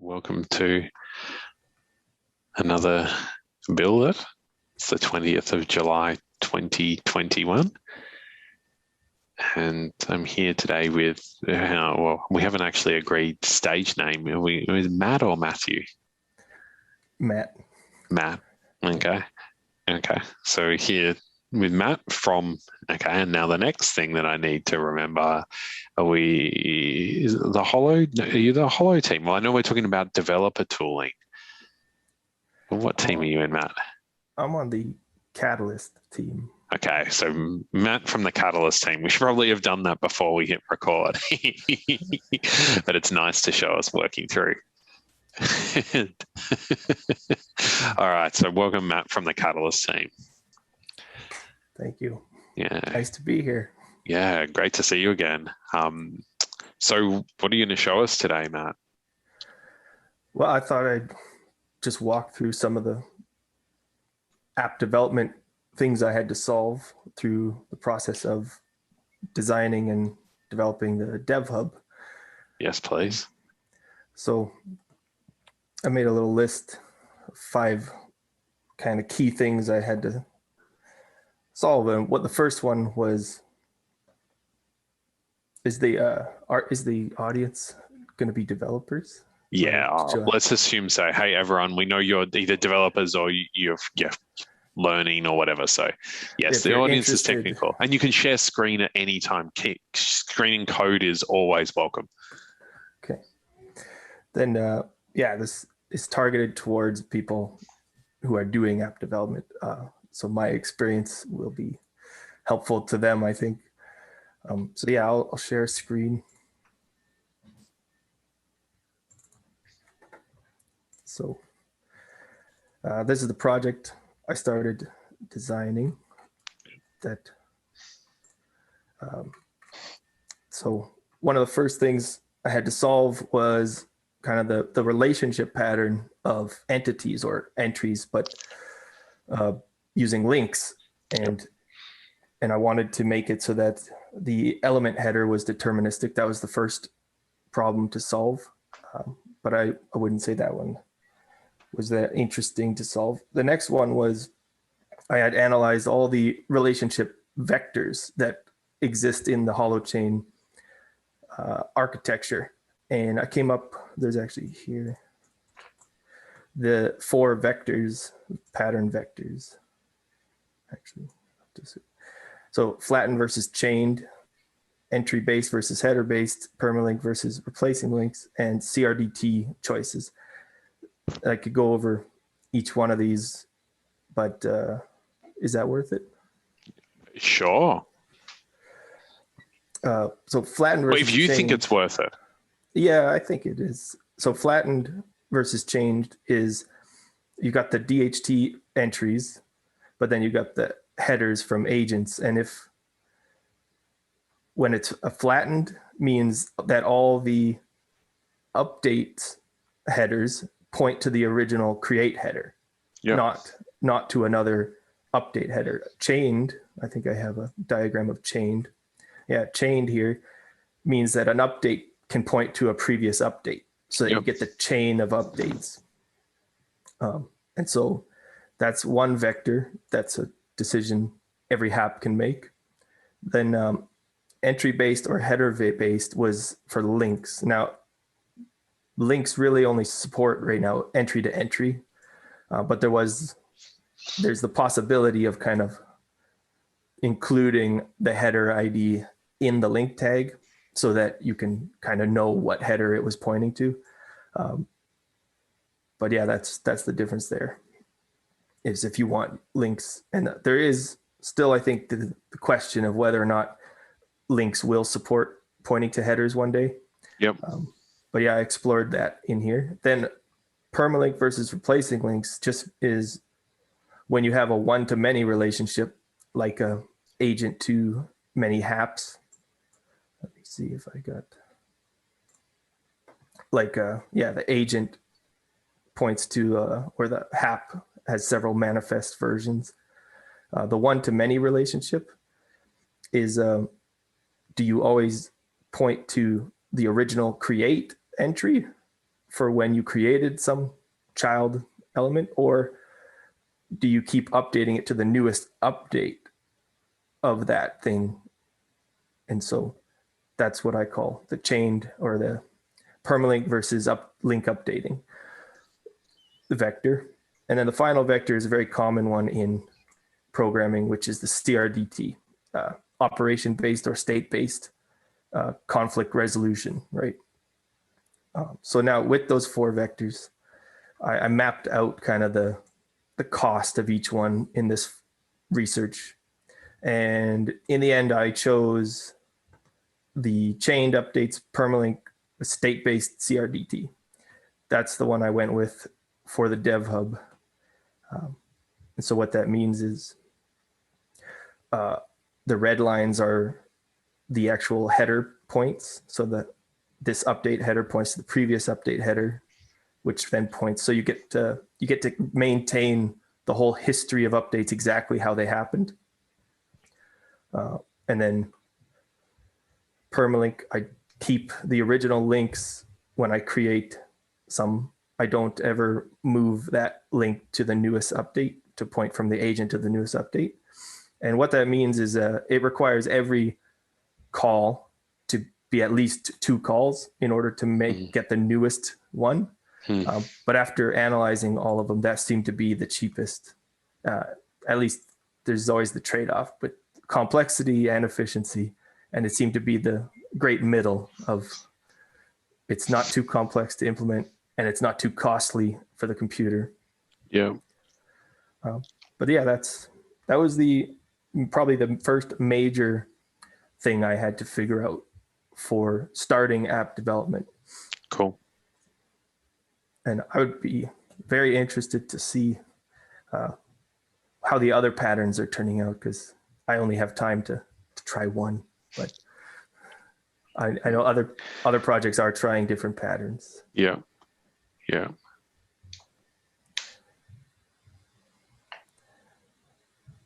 Welcome to another Build It. It's the 20th of July 2021. And I'm here today with, well, we haven't actually agreed stage name. Are we Matt or Matthew? Matt. Matt. Okay. So here with Matt from, and now the next thing that I need to remember, are you the Holo team? Well, I know we're talking about developer tooling. What team are you in, Matt? I'm on the Catalyst team. Okay, so Matt from the Catalyst team. We should probably have done that before we hit record. But it's nice to show us working through. All right, so welcome Matt from the Catalyst team. Thank you. Yeah. Nice to be here. Yeah, great to see you again. So what are you going to show us today, Matt? Well, I thought I'd just walk through some of the app development things I had to solve through the process of designing and developing the Dev Hub. Yes, please. So I made a little list of 5 kind of key things I had to solve. And what the first one was, is the audience going to be developers? Yeah, let's assume so. Hey, everyone, we know you're either developers or you're learning or whatever. So yes, the audience is technical, and you can share screen at any time. Screen and code is always welcome. Okay. Then, this is targeted towards people who are doing app development. So my experience will be helpful to them, I think. I'll share a screen. So this is the project I started designing. So one of the first things I had to solve was kind of the relationship pattern of entities or entries, but using links. And I wanted to make it so that the element header was deterministic. That was the first problem to solve. But I wouldn't say that one was that interesting to solve. The next one was I had analyzed all the relationship vectors that exist in the Holochain architecture. And I came up, there's actually here, the 4 vectors, pattern vectors. Actually, so flattened versus chained, entry-based versus header-based, permalink versus replacing links, and CRDT choices. I could go over each one of these, but is that worth it? Sure. So flattened versus if you chained, think it's worth it. Yeah, I think it is. So flattened versus chained is you got the DHT entries, but then you got the headers from agents. And when it's a flattened means that all the update headers point to the original create header, not to another update header. Chained, I think I have a diagram of chained. Yeah, chained here means that an update can point to a previous update, so that you get the chain of updates. And so that's one vector. That's a decision every app can make. Then entry-based or header-based was for links. Now, links really only support right now entry to entry, but there's the possibility of kind of including the header ID in the link tag so that you can kind of know what header it was pointing to. But yeah, that's the difference there, is if you want links. And there is still, I think, the question of whether or not links will support pointing to headers one day. Yep. But yeah, I explored that in here. Then permalink versus replacing links just is when you have a one-to-many relationship, like a agent to many haps. Let me see if I got, the agent points to where the hap has several manifest versions. The one-to-many relationship is, do you always point to the original create entry for when you created some child element, or do you keep updating it to the newest update of that thing? And so that's what I call the chained or the permalink versus link updating the vector. And then the final vector is a very common one in programming, which is the CRDT, operation-based or state-based conflict resolution, right? So now with those 4 vectors, I mapped out kind of the cost of each one in this research. And in the end, I chose the chained updates permalink state-based CRDT. That's the one I went with for the dev hub. And so what that means is the red lines are the actual header points. So this update header points to the previous update header, which then points. So you get to maintain the whole history of updates exactly how they happened. And then permalink, I keep the original links when I create some. I don't ever move that link to the newest update to point from the agent to the newest update. And what that means is it requires every call to be at least 2 calls in order to get the newest one. But after analyzing all of them, that seemed to be the cheapest. At least there's always the trade-off, but complexity and efficiency. And it seemed to be the great middle of it's not too complex to implement and it's not too costly for the computer. Yeah. But yeah, that was probably the first major thing I had to figure out for starting app development. Cool. And I would be very interested to see how the other patterns are turning out, because I only have time to try one, but I know other projects are trying different patterns. Yeah. Yeah.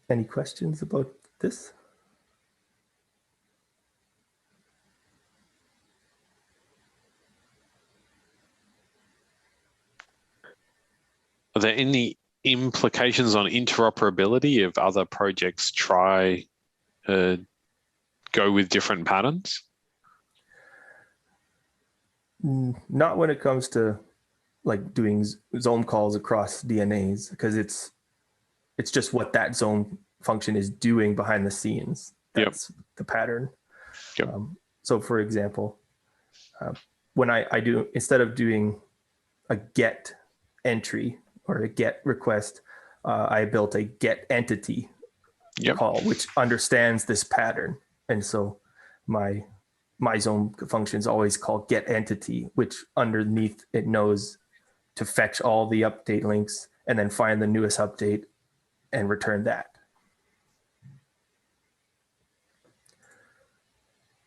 Any questions about this? Are there any implications on interoperability if other projects try go with different patterns? Not when it comes to like doing zone calls across DNAs, because it's just what that zone function is doing behind the scenes. That's the pattern. Yep. So for example, when I do, instead of doing a get entry or a get request, I built a get entity call, which understands this pattern. And so my zone functions always call get entity, which underneath it knows to fetch all the update links and then find the newest update and return that.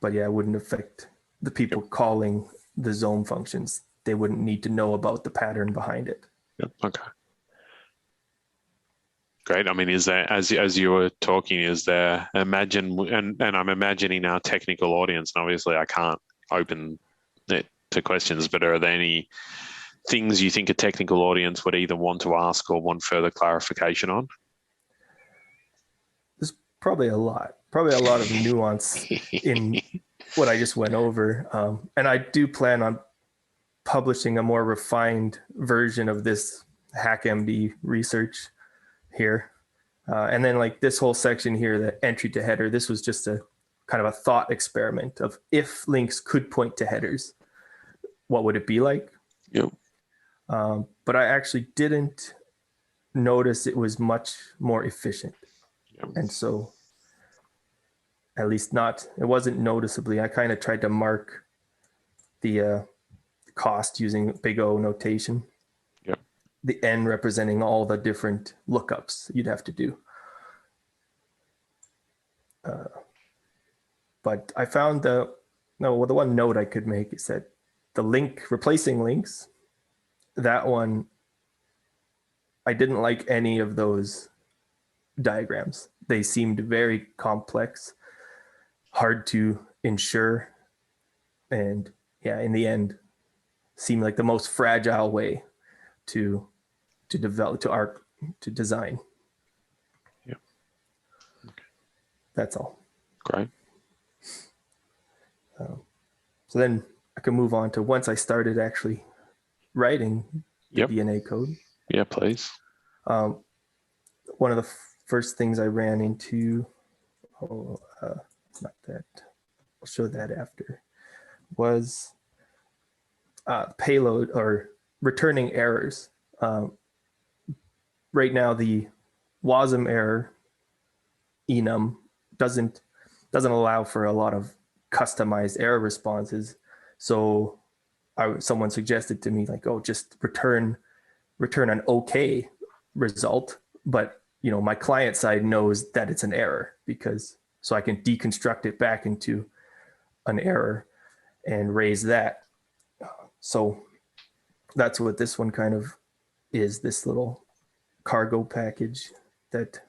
But yeah, it wouldn't affect the people calling the zone functions. They wouldn't need to know about the pattern behind it. Yep. Okay. Great. I mean, is there, as you were talking, is there, imagine, and I'm imagining our technical audience, and obviously I can't open it to questions, but are there any things you think a technical audience would either want to ask or want further clarification on? There's probably a lot of nuance in what I just went over. And I do plan on publishing a more refined version of this HackMD research here. And then like this whole section here, the entry to header, this was just a kind of a thought experiment of if links could point to headers, what would it be like? Yep. But I actually didn't notice it was much more efficient. Yep. And so at least it wasn't noticeably. I kind of tried to mark the cost using big O notation. Yep. The N representing all the different lookups you'd have to do. But I found the one note I could make is that the link replacing links, that one, I didn't like any of those diagrams. They seemed very complex, hard to ensure. And yeah, in the end, seemed like the most fragile way to develop, to design. Yeah. Okay. That's all. Great. So then I can move on to once I started actually writing the DNA code. Yeah, please. One of the first things I ran into, not that, I'll show that after, was payload or returning errors. Right now, the 𝗔𝗯ance error enum doesn't allow for a lot of customized error responses. So someone suggested to me, like, oh, just return an okay result, but my client side knows that it's an error, so I can deconstruct it back into an error and raise that. So that's what this one kind of is, this little cargo package that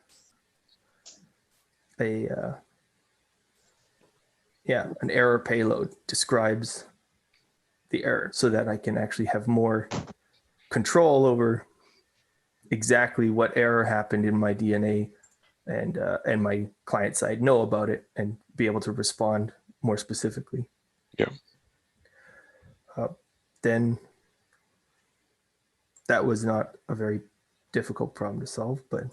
an error payload describes the error, so that I can actually have more control over exactly what error happened in my DNA, and my client side know about it and be able to respond more specifically. Yeah. Then that was not a very difficult problem to solve, but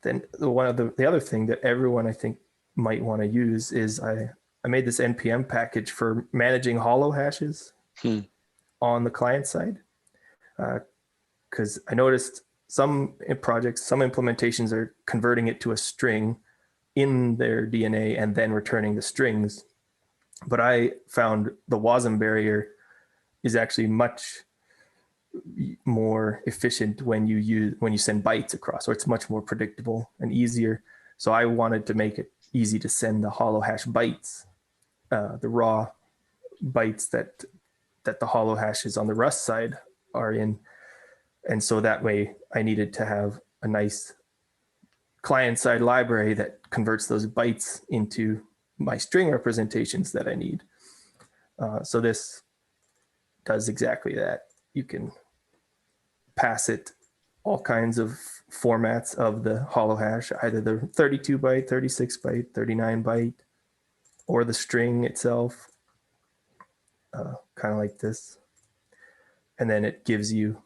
then the other thing that everyone I think might want to use is I made this NPM package for managing hollow hashes on the client side, because I noticed some projects, some implementations are converting it to a string in their DNA and then returning the strings. But I found the 𝗔𝗯ance barrier is actually much more efficient when you send bytes across, or it's much more predictable and easier. So I wanted to make it easy to send the hollow hash bytes, the raw bytes that the hollow hashes on the Rust side are in. And so that way I needed to have a nice client-side library that converts those bytes into my string representations that I need. So this does exactly that. You can pass it all kinds of formats of the hollow hash, either the 32 byte, 36 byte, 39 byte, or the string itself, kind of like this. And then it gives you,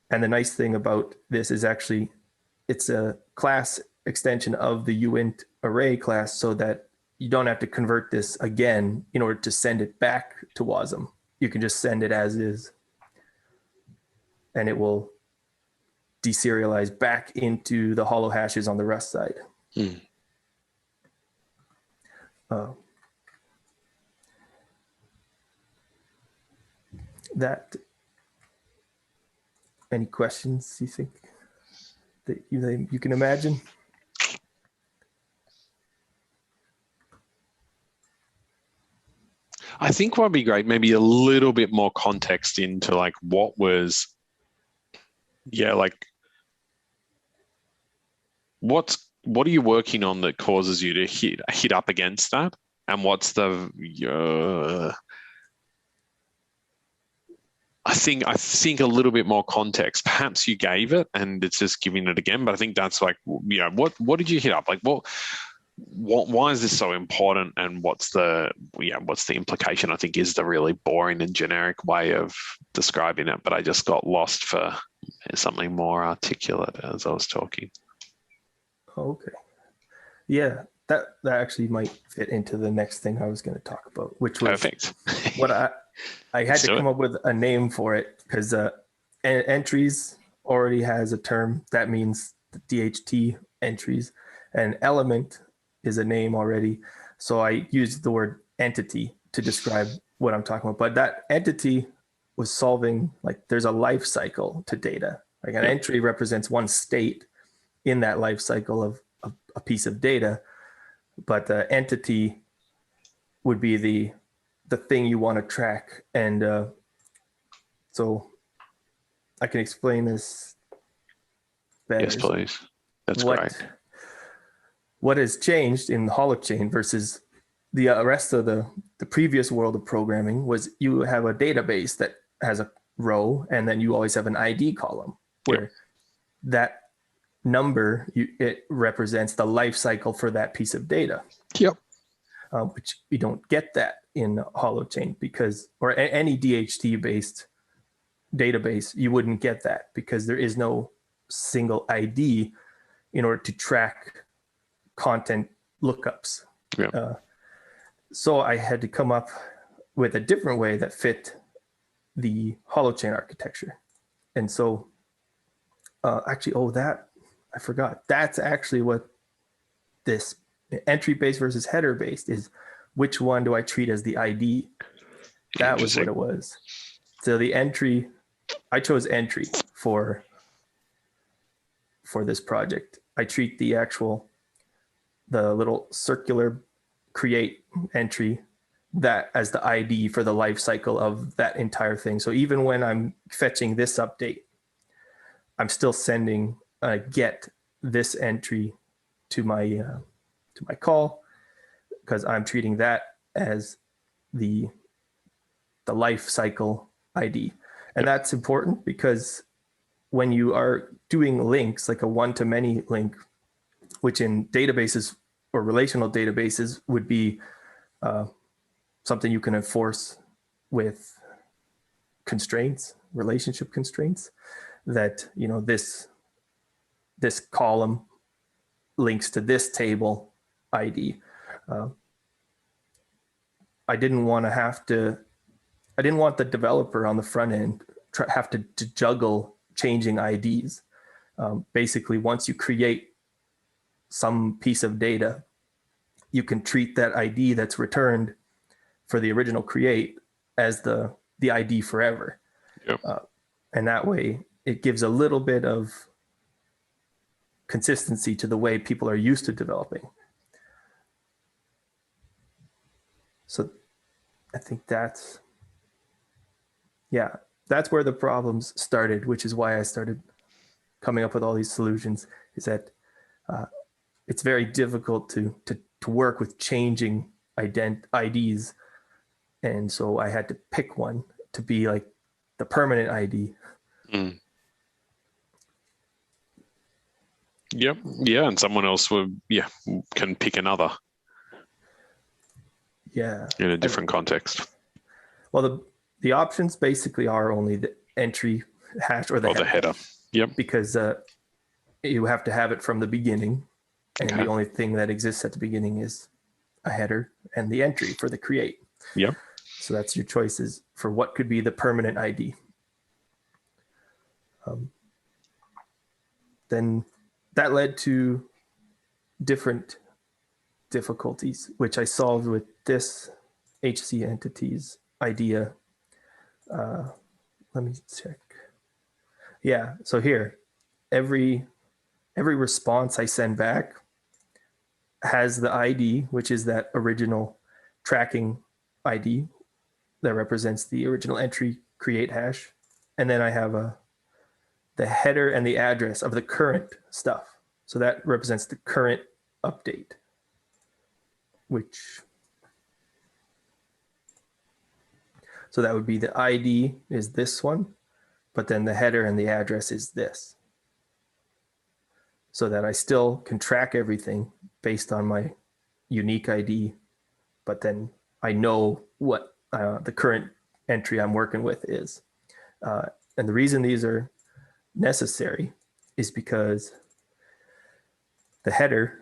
and the nice thing about this is actually it's a class extension of the uint array class, so that you don't have to convert this again in order to send it back to 𝗔𝗯ance. You can just send it as is, and it will deserialize back into the hollow hashes on the Rust side. Any questions you think that you can imagine? I think what would be great, maybe a little bit more context into like what was, like what are you working on that causes you to hit up against that, and what's the I think a little bit more context. Perhaps you gave it and it's just giving it again, but I think that's like, what did you hit up? Like why is this so important, and what's the implication? I think is the really boring and generic way of describing it, but I just got lost for something more articulate as I was talking. Okay. Yeah, that actually might fit into the next thing I was going to talk about, which was perfect. What I had to come up with a name for it, because entries already has a term that means the DHT entries, and element is a name already. So I used the word entity to describe what I'm talking about. But that entity was solving, like, there's a life cycle to data. Like an entry represents one state in that life cycle of a piece of data, but the entity would be the thing you want to track. And so I can explain this better. Yes, please. That's great. What has changed in the Holochain versus the rest of the the previous world of programming was you have a database that has a row, and then you always have an ID column where that number, it represents the life cycle for that piece of data. Which you don't get that in Holochain because, or any DHT based database, you wouldn't get that because there is no single ID in order to track content lookups. So I had to come up with a different way that fit the Holochain architecture. And so actually, I forgot. That's actually what this entry-based versus header-based is. Which one do I treat as the ID? That was what it was. So the entry, I chose entry for this project. I treat the little circular create entry that as the ID for the life cycle of that entire thing. So even when I'm fetching this update, I'm still sending get this entry to my call, because I'm treating that as the life cycle ID. And that's important because when you are doing links, like a one-to-many link, which in databases or relational databases would be something you can enforce with constraints, relationship constraints, that this column links to this table ID. I didn't want the developer on the front end have to juggle changing IDs. Basically, once you create some piece of data, you can treat that ID that's returned for the original create as the ID forever. And that way it gives a little bit of consistency to the way people are used to developing. So I think that's where the problems started, which is why I started coming up with all these solutions, is that it's very difficult to work with changing IDs. And so I had to pick one to be like the permanent ID. And someone else can pick another. In a different context. Well, the options basically are only the entry hash or the header. Because you have to have it from the beginning. And the only thing that exists at the beginning is a header and the entry for the create. So that's your choices for what could be the permanent ID. Then that led to different difficulties, which I solved with this HC entities idea. Let me check. So here, every response I send back has the ID, which is that original tracking ID that represents the original entry create hash. And then I have the header and the address of the current stuff. So that represents the current update, so that would be the ID is this one, but then the header and the address is this. So that I still can track everything based on my unique ID, but then I know what the current entry I'm working with is. And the reason these are necessary is because the header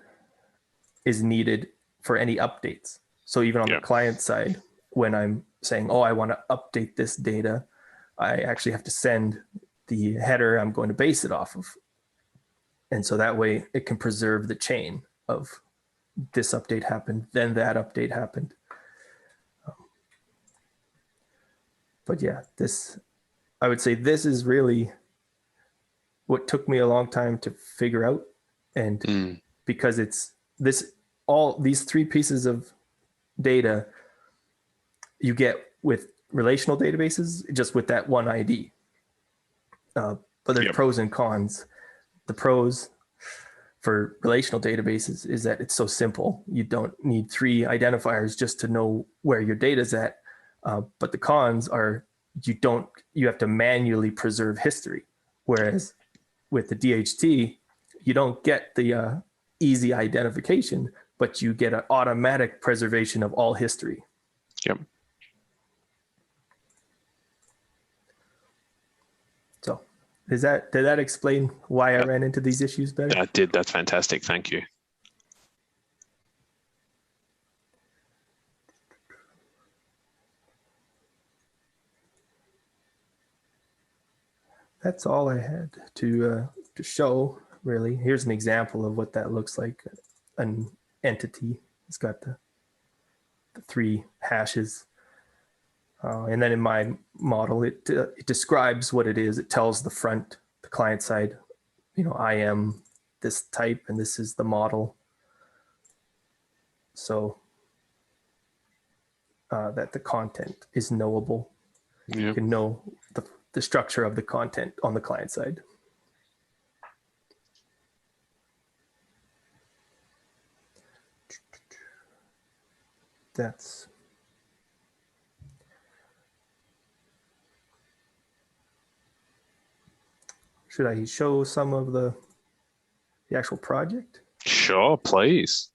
is needed for any updates. So even on the client side, when I'm saying, I want to update this data, I actually have to send the header I'm going to base it off of. And so that way it can preserve the chain of this update happened, then that update happened. But I would say this is really what took me a long time to figure out. And because it's all these three pieces of data you get with relational databases, just with that one ID. But there's pros and cons. The pros for relational databases is that it's so simple. You don't need 3 identifiers just to know where your data is at. But the cons are you have to manually preserve history. Whereas with the DHT, you don't get the easy identification, but you get an automatic preservation of all history. Yep. So did that explain why I ran into these issues better? That did. That's fantastic. Thank you. That's all I had to show, really. Here's an example of what that looks like. An entity. It's got the 3 hashes. And then in my model, it describes what it is. It tells the client side, I am this type and this is the model. So that the content is knowable. Yep. You can know the structure of the content on the client side. Should I show some of the actual project? Sure, please.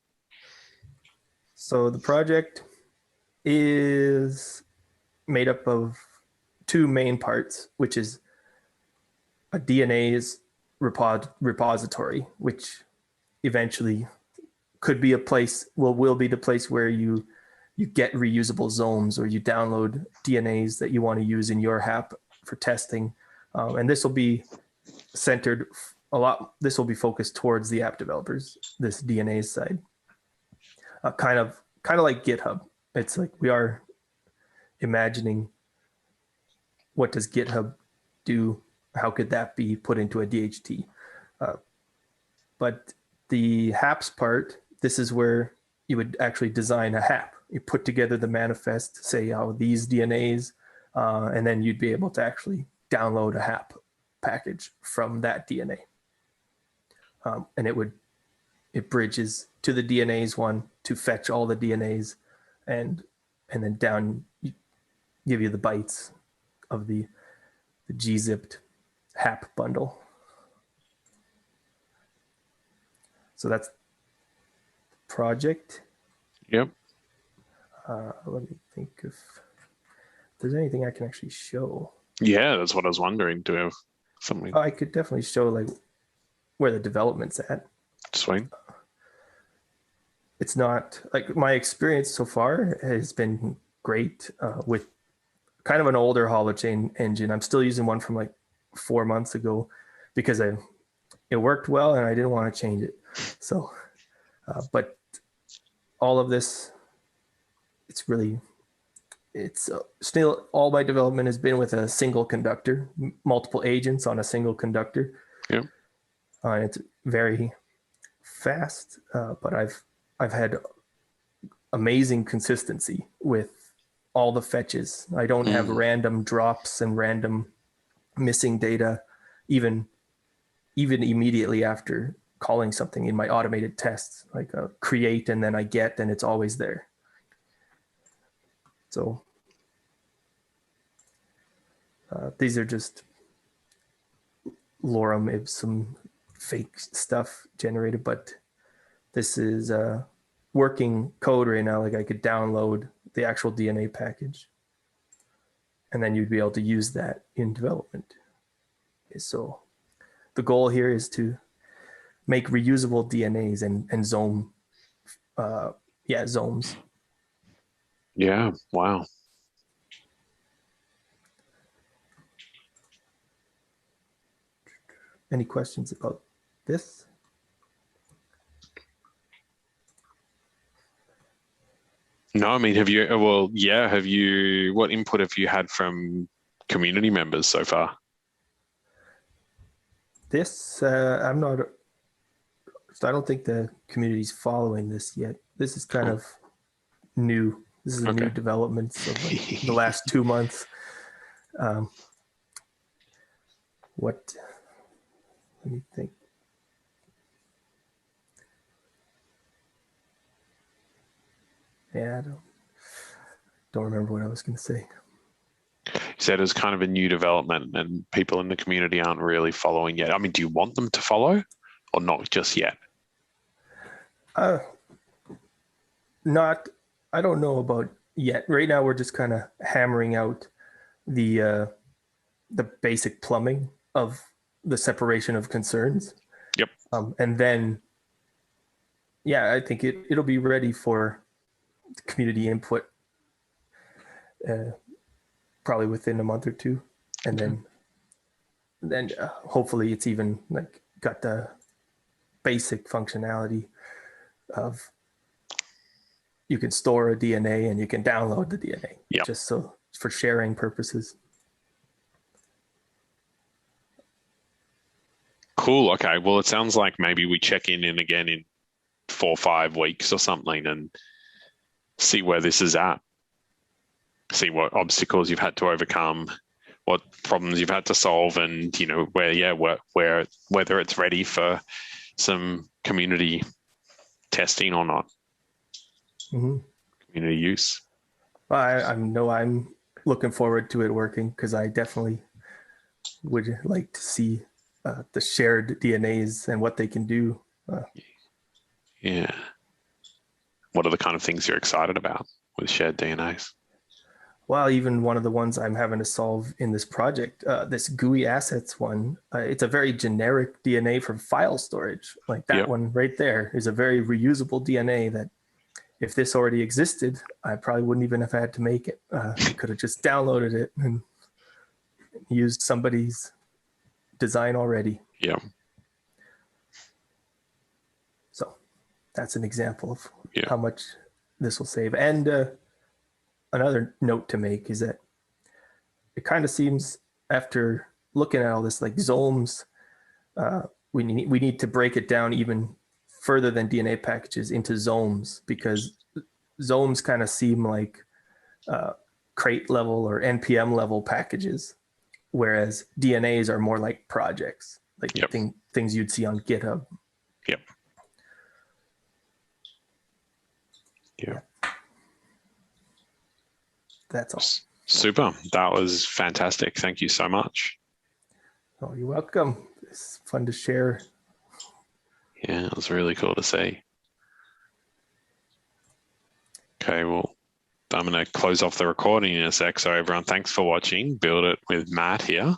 So the project is made up of 2 main parts, which is a DNA's repository, which eventually could be a place, will be the place where you get reusable zones, or you download DNAs that you want to use in your app for testing. And this will be centered this will be focused towards the app developers, this DNA side. Kind of like GitHub. It's like we are imagining, what does GitHub do? How could that be put into a DHT? But the HAPS part, this is where you would actually design a HAP. You put together the manifest, say, these DNAs, and then you'd be able to actually download a HAP package from that DNA. And it bridges to the DNAs one to fetch all the DNAs, and then down give you the bytes of the gzipped HAP bundle. So that's the project. Yep. Let me think if there's anything I can actually show. Yeah, that's what I was wondering. Do we have something? I could definitely show like where the development's at. Sweet. It's not like my experience so far has been great with kind of an older Holochain engine. I'm still using one from like 4 months ago because it worked well and I didn't want to change it. So, but all of this, it's still, all my development has been with a single conductor, multiple agents on a single conductor. Yep. It's very fast, but I've had amazing consistency with all the fetches. I don't have random drops and random missing data, even immediately after calling something in my automated tests, like create and then I get, and it's always there. So these are just lorem ipsum fake stuff generated, but this is working code right now. Like I could download the actual DNA package and then you'd be able to use that in development. So the goal here is to make reusable DNAs and zome, zomes. Yeah, wow. Any questions about this? No, I mean, what input have you had from community members so far? This, I don't think the community's following this yet. This is kind of new. This is a new development of like the last 2 months. Let me think. Yeah, don't remember what I was going to say. You said it's kind of a new development and people in the community aren't really following yet. I mean, do you want them to follow or not just yet? Not, I don't know about yet. Right now, we're just kind of hammering out the basic plumbing of the separation of concerns. Yep. And then, yeah, I think it'll be ready for community input probably within a month or two. And then hopefully it's even like got the basic functionality of you can store a DNA and you can download the DNA. Yep. Just so for sharing purposes. Cool. Okay. Well, it sounds like maybe we check in again in 4 or 5 weeks or something and see where this is at. See what obstacles you've had to overcome, what problems you've had to solve, and where whether it's ready for some community testing or not. Mm-hmm. Community use. Well, I'm looking forward to it working because I definitely would like to see the shared DNAs and what they can do. Yeah. What are the kind of things you're excited about with shared DNAs? Well, even one of the ones I'm having to solve in this project, this GUI assets one, it's a very generic DNA for file storage. Like that one right there is a very reusable DNA that if this already existed, I probably wouldn't even have had to make it. I could have just downloaded it and used somebody's design already. Yeah. So that's an example of how much this will save. And another note to make is that it kind of seems after looking at all this, like 𝗔𝗯ance, we need to break it down even further than DNA packages into 𝗔𝗯ance, because 𝗔𝗯ance kind of seem like crate level or NPM level packages, whereas DNAs are more like projects, like things you'd see on GitHub. Yep. Yeah. That's all. Super. That was fantastic. Thank you so much. Oh, you're welcome. It's fun to share. Yeah, it was really cool to see. Okay, well, I'm going to close off the recording in a sec. So everyone, thanks for watching. Build It with Matt here.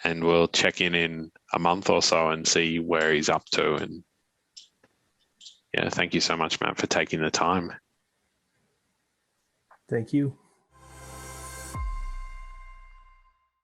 And we'll check in a month or so and see where he's up to. And yeah, thank you so much, Matt, for taking the time. Thank you.